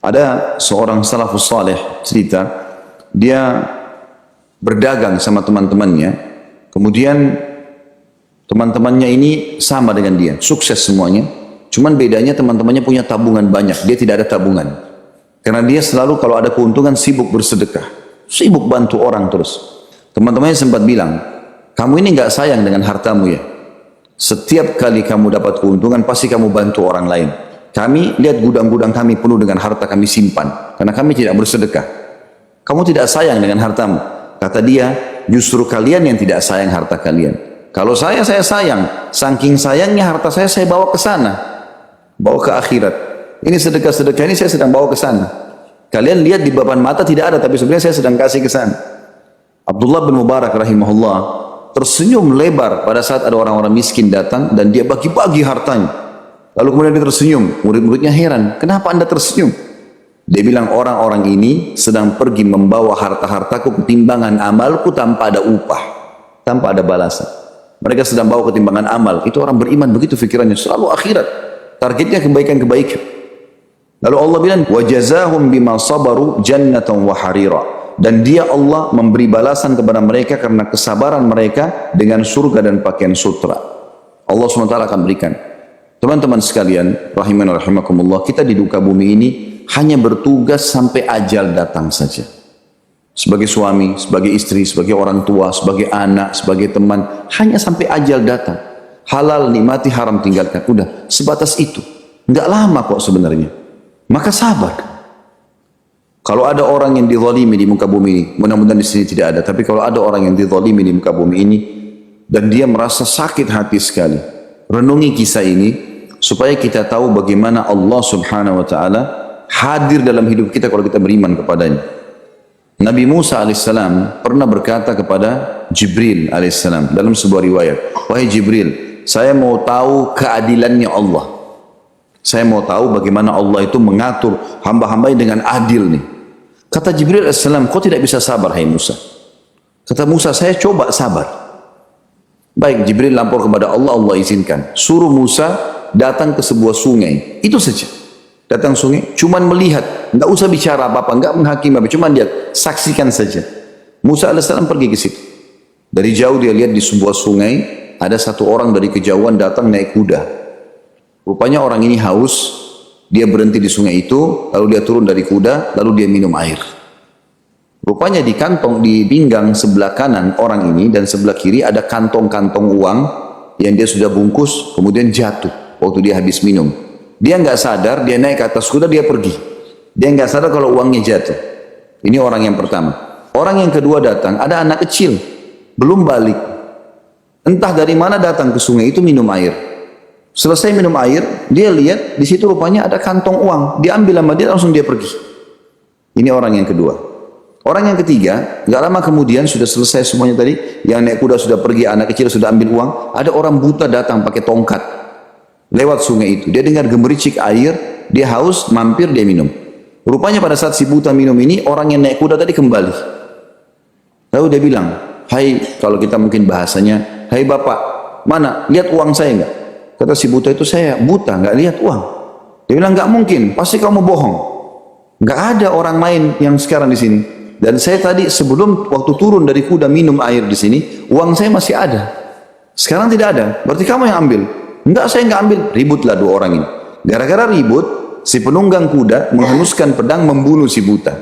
Ada seorang salafus saleh cerita, dia berdagang sama teman-temannya, kemudian teman-temannya ini sama dengan dia, sukses semuanya, cuman bedanya teman-temannya punya tabungan banyak, dia tidak ada tabungan. Karena dia selalu kalau ada keuntungan sibuk bersedekah, sibuk bantu orang terus. Teman-temannya sempat bilang, kamu ini nggak sayang dengan hartamu ya? Setiap kali kamu dapat keuntungan pasti kamu bantu orang lain. Kami lihat gudang-gudang kami penuh dengan harta kami simpan, karena kami tidak bersedekah. Kamu tidak sayang dengan hartamu. Kata dia, justru kalian yang tidak sayang harta kalian. Kalau saya sayang. Saking sayangnya harta saya bawa ke sana. Bawa ke akhirat. Ini sedekah-sedekah ini saya sedang bawa ke sana. Kalian lihat di depan mata tidak ada, tapi sebenarnya saya sedang kasih ke sana. Abdullah bin Mubarak rahimahullah tersenyum lebar pada saat ada orang-orang miskin datang dan dia bagi-bagi hartanya. Lalu kemudian dia tersenyum, murid-muridnya heran, kenapa anda tersenyum? Dia bilang, orang-orang ini sedang pergi membawa harta-hartaku ke timbangan amalku tanpa ada upah, tanpa ada balasan. Mereka sedang bawa ketimbangan amal. Itu orang beriman begitu fikirannya, selalu akhirat, targetnya kebaikan-kebaikan. Lalu Allah bilang, wajazahum bima sabaru jannatan wa harira. Dan dia Allah memberi balasan kepada mereka karena kesabaran mereka dengan surga dan pakaian sutra. Allah SWT akan berikan. Teman-teman sekalian, rahimana rahimakumullah, kita di duka bumi ini hanya bertugas sampai ajal datang saja. Sebagai suami, sebagai istri, sebagai orang tua, sebagai anak, sebagai teman, hanya sampai ajal datang. Halal nikmati, haram tinggalkan. Udah, sebatas itu. Enggak lama kok sebenarnya. Maka sabar. Kalau ada orang yang dizalimi di muka bumi ini, mudah-mudahan di sini tidak ada, tapi kalau ada orang yang dizalimi di muka bumi ini dan dia merasa sakit hati sekali, renungi kisah ini supaya kita tahu bagaimana Allah Subhanahu wa taala hadir dalam hidup kita kalau kita beriman kepadanya. Nabi Musa alaihissalam pernah berkata kepada Jibril alaihissalam dalam sebuah riwayat, wahai Jibril, saya mau tahu keadilannya Allah. Saya mau tahu bagaimana Allah itu mengatur hamba-hambanya dengan adil nih. Kata Jibril alaihissalam, kau tidak bisa sabar hai Musa. Kata Musa, saya coba sabar. Baik, Jibril lapor kepada Allah, Allah izinkan. Suruh Musa datang ke sebuah sungai, itu saja. Datang sungai, cuman melihat, nggak usah bicara apa-apa, nggak menghakimi apa, cuman lihat, saksikan saja. Musa alaihissalam pergi ke situ. Dari jauh dia lihat di sebuah sungai, ada satu orang dari kejauhan datang naik kuda. Rupanya orang ini haus, dia berhenti di sungai itu, lalu dia turun dari kuda, lalu dia minum air. Rupanya di kantong, di pinggang sebelah kanan orang ini dan sebelah kiri ada kantong-kantong uang yang dia sudah bungkus, kemudian jatuh waktu dia habis minum. Dia nggak sadar, dia naik ke atas kuda, dia pergi. Dia nggak sadar kalau uangnya jatuh. Ini orang yang pertama. Orang yang kedua datang, ada anak kecil, belum balik. Entah dari mana datang ke sungai itu minum air. Selesai minum air, dia lihat di situ rupanya ada kantong uang. Diambil sama dia, langsung dia pergi. Ini orang yang kedua. Orang yang ketiga, nggak lama kemudian sudah selesai semuanya tadi. Yang naik kuda sudah pergi, anak kecil sudah ambil uang. Ada orang buta datang pakai tongkat lewat sungai itu. Dia dengar gemericik air, dia haus, mampir, dia minum. Rupanya pada saat si buta minum ini, orang yang naik kuda tadi kembali. Lalu dia bilang, hai, kalau kita mungkin bahasanya, hai bapak, mana, lihat uang saya enggak? Kata si buta itu, saya buta, nggak lihat uang. Dia bilang, nggak mungkin, pasti kamu bohong. Nggak ada orang main yang sekarang di sini. Dan saya tadi sebelum waktu turun dari kuda minum air di sini, uang saya masih ada. Sekarang tidak ada, berarti kamu yang ambil. Enggak, saya nggak ambil. Ributlah dua orang ini. Gara-gara ribut, si penunggang kuda menghenuskan pedang membunuh si buta.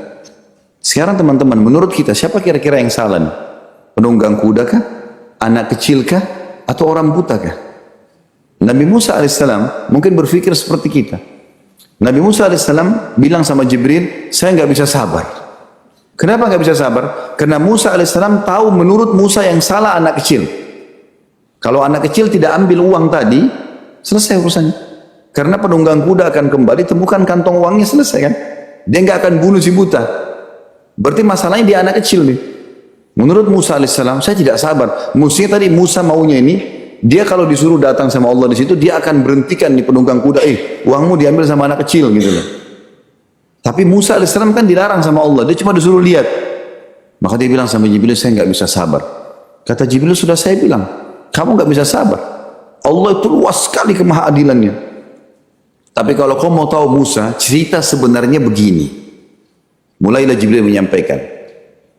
Sekarang teman-teman, menurut kita siapa kira-kira yang salah nih? Penunggang kuda kah? Anak kecil kah? Atau orang buta kah? Nabi Musa alaihissalam mungkin berpikir seperti kita. Nabi Musa alaihissalam bilang sama Jibril, saya nggak bisa sabar. Kenapa nggak bisa sabar? Karena Musa alaihissalam tahu menurut Musa yang salah anak kecil. Kalau anak kecil tidak ambil uang tadi, selesai urusannya. Karena penunggang kuda akan kembali temukan kantong uangnya, selesai kan? Dia nggak akan bunuh si buta. Berarti masalahnya dia anak kecil nih. Menurut Musa alaihissalam, saya tidak sabar. Mestinya tadi Musa maunya ini, dia kalau disuruh datang sama Allah di situ, dia akan berhentikan di penunggang kuda, uangmu diambil sama anak kecil gitu loh. Tapi Musa alaihissalam kan dilarang sama Allah, dia cuma disuruh lihat. Maka dia bilang sama Jibril, saya nggak bisa sabar. Kata Jibril, sudah saya bilang, kamu nggak bisa sabar. Allah itu luas sekali kemahadilannya. Tapi kalau kau mau tahu Musa, cerita sebenarnya begini. Mulailah Jibril menyampaikan,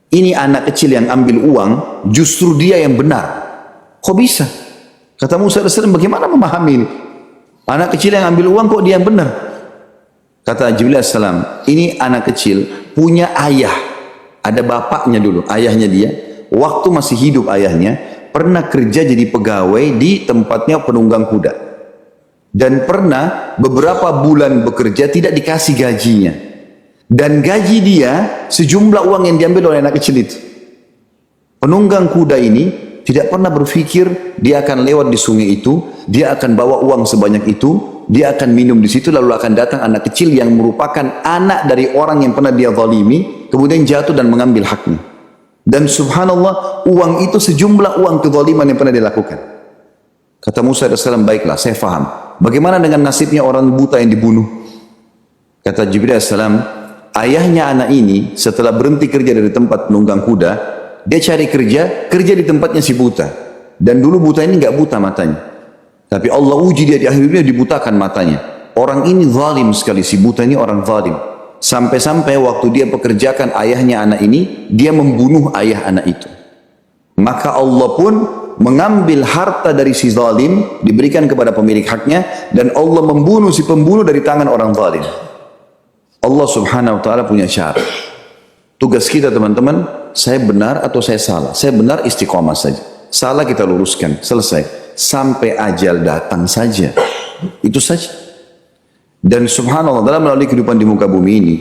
ini anak kecil yang ambil uang, justru dia yang benar. Kok bisa? Kata Musa AS, bagaimana memahami ini? Anak kecil yang ambil uang kok dia yang benar? Kata Jibril AS, ini anak kecil punya ayah. Ada bapaknya dulu, ayahnya dia. Waktu masih hidup ayahnya, pernah kerja jadi pegawai di tempatnya penunggang kuda. Dan pernah beberapa bulan bekerja tidak dikasih gajinya. Dan gaji dia sejumlah uang yang diambil oleh anak kecil itu. Penunggang kuda ini tidak pernah berpikir dia akan lewat di sungai itu, dia akan bawa uang sebanyak itu, dia akan minum di situ, lalu akan datang anak kecil yang merupakan anak dari orang yang pernah dia zalimi, kemudian jatuh dan mengambil haknya. Dan subhanallah, uang itu sejumlah uang kezaliman yang pernah dia lakukan. Kata Musa AS, baiklah, saya faham. Bagaimana dengan nasibnya orang buta yang dibunuh? Kata Jibril AS, ayahnya anak ini setelah berhenti kerja dari tempat penunggang kuda, dia cari kerja di tempatnya si buta. Dan dulu buta ini nggak buta matanya. Tapi Allah uji dia di akhir hidupnya, dibutakan matanya. Orang ini zalim sekali, si buta ini orang zalim. Sampai-sampai waktu dia pekerjakan ayahnya anak ini, dia membunuh ayah anak itu. Maka Allah pun mengambil harta dari si zalim, diberikan kepada pemilik haknya, dan Allah membunuh si pembunuh dari tangan orang zalim. Allah subhanahu wa ta'ala punya cara. Tugas kita teman-teman, saya benar atau saya salah? Saya benar, istiqomah saja. Salah kita luruskan, selesai. Sampai ajal datang saja. Itu saja. Dan subhanallah, dalam melalui kehidupan di muka bumi ini,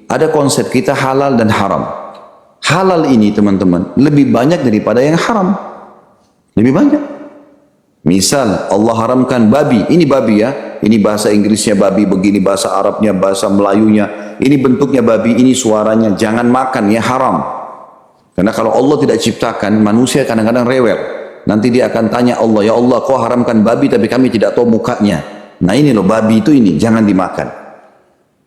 ada konsep kita halal dan haram. Halal ini teman-teman, lebih banyak daripada yang haram. Lebih banyak. Misal Allah haramkan babi, ini babi ya, ini bahasa Inggrisnya babi begini, bahasa Arabnya, bahasa Melayunya, ini bentuknya babi, ini suaranya, jangan makan ya, haram. Karena kalau Allah tidak ciptakan, manusia kadang-kadang rewel. Nanti dia akan tanya Allah, ya Allah kau haramkan babi tapi kami tidak tahu mukanya. Nah ini loh babi itu ini, jangan dimakan.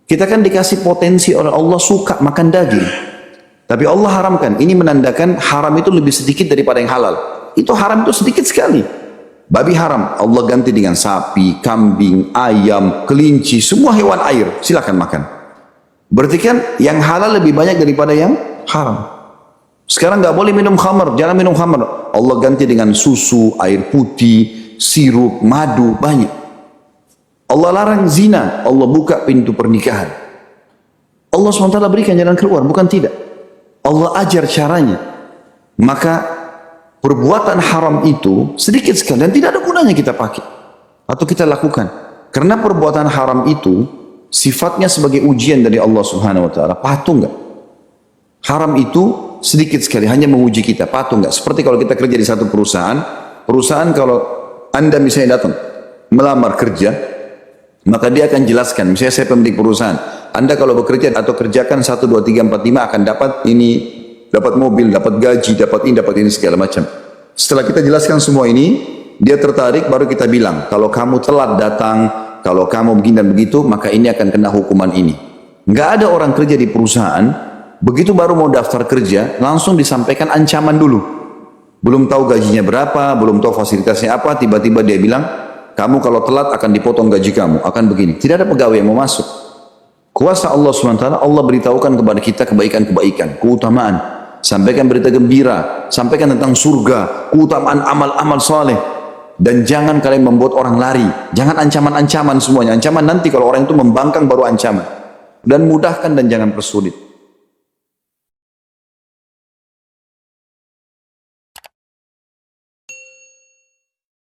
Kita kan dikasih potensi oleh Allah suka makan daging. Tapi Allah haramkan, ini menandakan haram itu lebih sedikit daripada yang halal. Itu haram itu sedikit sekali. Babi haram, Allah ganti dengan sapi, kambing, ayam, kelinci, semua hewan air, silakan makan. Berarti kan yang halal lebih banyak daripada yang haram. Sekarang nggak boleh minum khamar, jangan minum khamar. Allah ganti dengan susu, air putih, sirup, madu, banyak. Allah larang zina, Allah buka pintu pernikahan. Allah SWT berikan jalan keluar, bukan tidak. Allah ajar caranya. Maka perbuatan haram itu sedikit sekali dan tidak ada gunanya kita pakai atau kita lakukan. Karena perbuatan haram itu sifatnya sebagai ujian dari Allah Subhanahu wa taala. Patuh enggak? Haram itu sedikit sekali hanya menguji kita, patuh enggak? Seperti kalau kita kerja di satu perusahaan, kalau Anda misalnya datang melamar kerja, maka dia akan jelaskan, misalnya saya pemilik perusahaan, Anda kalau bekerja atau kerjakan 1, 2, 3, 4, 5 akan dapat ini, dapat mobil, dapat gaji, dapat ini segala macam. Setelah kita jelaskan semua ini, dia tertarik, baru kita bilang, kalau kamu telat datang, kalau kamu begini dan begitu, maka ini akan kena hukuman ini. Nggak ada orang kerja di perusahaan, begitu baru mau daftar kerja, langsung disampaikan ancaman dulu. Belum tahu gajinya berapa, belum tahu fasilitasnya apa, tiba-tiba dia bilang, kamu kalau telat akan dipotong gaji kamu, akan begini. Tidak ada pegawai yang mau masuk. Kuasa Allah SWT, Allah beritahukan kepada kita kebaikan-kebaikan, keutamaan. Sampaikan berita gembira, sampaikan tentang surga, keutamaan amal-amal saleh. Dan jangan kalian membuat orang lari. Jangan ancaman-ancaman semuanya. Ancaman nanti kalau orang itu membangkang baru ancaman. Dan mudahkan dan jangan persulit.